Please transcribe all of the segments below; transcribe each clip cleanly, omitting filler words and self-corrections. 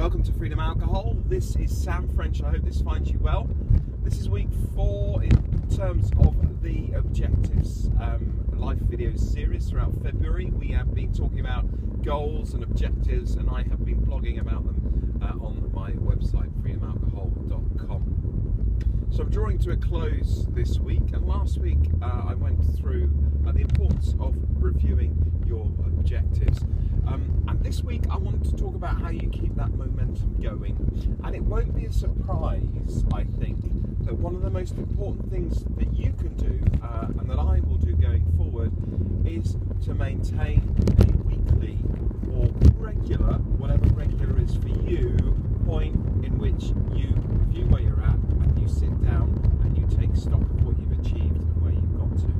Welcome to Freedom Alcohol. This is Sam French. I hope this finds you well. This is week 4 in terms of the Objectives live video series throughout February. We have been talking about goals and objectives, and I have been blogging about them on my website, freedomalcohol.com. So I'm drawing to a close this week, and last week I went through the importance of reviewing your objectives. And this week I wanted to talk about how you keep that momentum going. And it won't be a surprise, I think, that one of the most important things that you can do, and that I will do going forward, is to maintain a weekly or regular, whatever regular is for you, point in which you review where you're at and you sit down and you take stock of what you've achieved and where you've got to.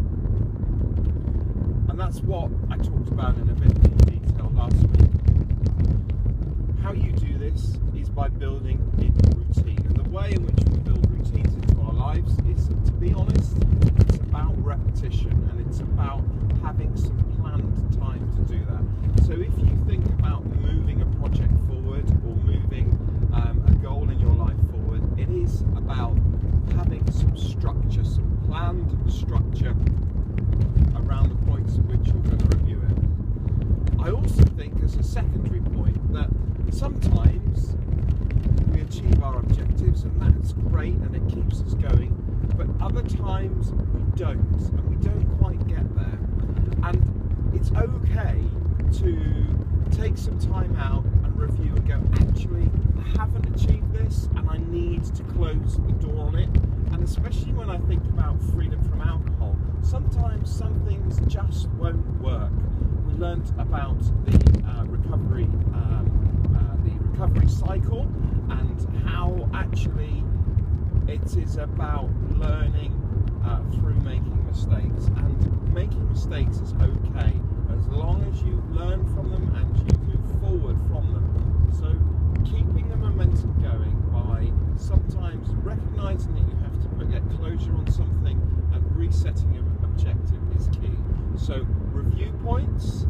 And that's what I talked about in a bit more detail last week. How you do this is by building in routine. And the way in which we build routines into our lives is, to be honest, it's about repetition, and it's about having some planned time to do that. So if you think about moving a project forward or moving a goal in your life forward, it is about having some structure, some planned structure around the points at which you're going to review it. I also think, as a secondary point, that sometimes we achieve our objectives and that's great and it keeps us going, but other times we don't, and we don't quite get there. And it's okay to take some time out and review and go, actually, I haven't achieved this and I need to close the door on it. And especially when I think about freedom from alcohol, sometimes some things just won't work. We learned about the recovery cycle, and how actually it is about learning through making mistakes. And making mistakes is okay as long as you learn from them and you move forward from them. So keeping the momentum going by sometimes recognizing that you have to get closure on something and resetting your objective is key. So review points,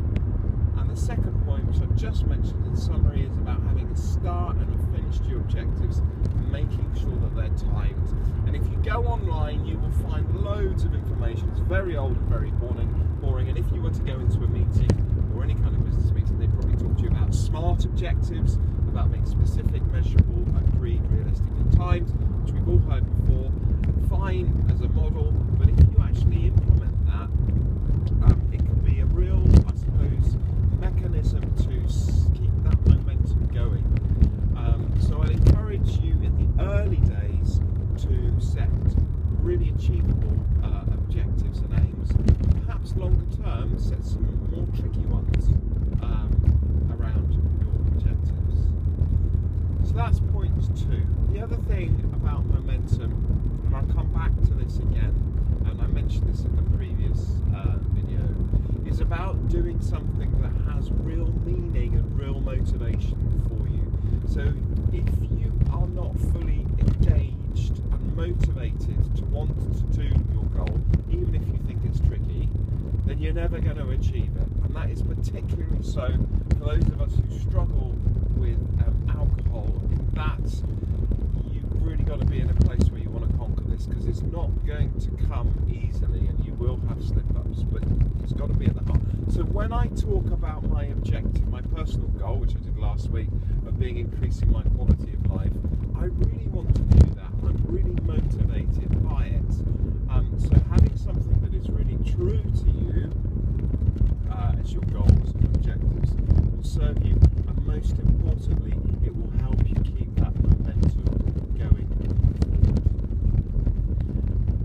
and the second point, which I've just mentioned in summary, is about having a start and a finish to your objectives and making sure that they're timed. And if you go online, you will find loads of information. It's very old and very boring. And if you were to go into a meeting or any kind of business meeting, they'd probably talk to you about SMART objectives, about being specific, measurable, agreed, realistic and timed, which we've all heard before. Fine as a model, but if you actually implement that, it can be a real, I suppose, mechanism to keep that momentum going. So I encourage you in the early days to set really achievable objectives and aims. Perhaps longer term, set some more tricky ones around your objectives. So that's point 2. The other thing about momentum, and I'll come back to this again, and I mentioned this in the previous video, is about doing something that has real meaning and real motivation for you. So if you are not fully engaged and motivated to want to do your goal, even if you think it's tricky, then you're never going to achieve it. And that is particularly so for those of us who struggle with alcohol, in that you've really got to be in a place where you want to conquer this, because it's not going to come easily and you will have slip-ups, but it's got to be at the heart. So when I talk about my objective, my personal goal, which I did last week, of being increasing my quality of life, I really want to do that. I'm really motivated by it. So having something that is really true to you as your goals and objectives will serve you, and most importantly, it will help you keep that momentum going.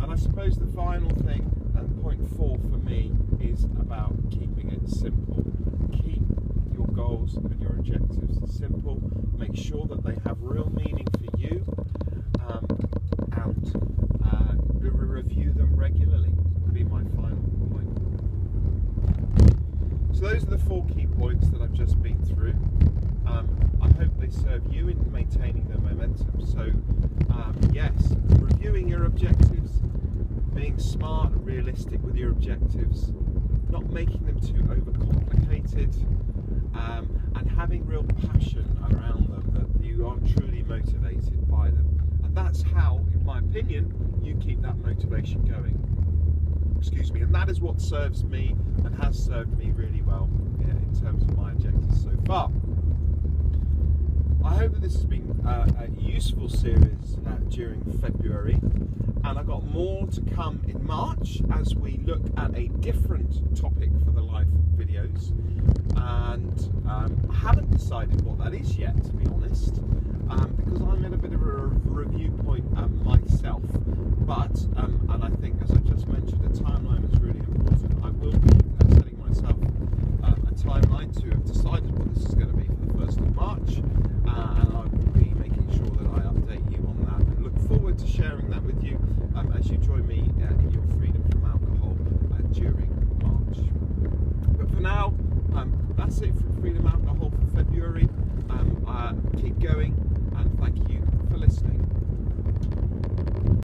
And I suppose the final thing, and point 4 for me, is about keeping it simple. Keep your goals and your objectives simple. Make sure that they have real meaning for you, and review them regularly would be my final point. So those are the 4 key points that I've just been through. I hope they serve you in maintaining the momentum. So yes, reviewing your objectives, being smart and realistic with your objectives, not making them too overcomplicated, and having real passion around them, that my opinion, you keep that motivation going. Excuse me, and that is what serves me and has served me really well in terms of my objectives so far. I hope that this has been a useful series during February, and I've got more to come in March as we look at a different topic for the live videos, and I haven't decided what that is yet, to be honest, because I'm at a bit of a review point myself, but and I think, as I just mentioned, a timeline is really important. I will be setting myself a timeline to have decided what this is going to be for the 1st of March, and I will be making sure that I update you on that, and look forward to sharing that with you as you join me in your freedom from alcohol during March. But for now, that's it from Freedom Alcohol for February. Keep going.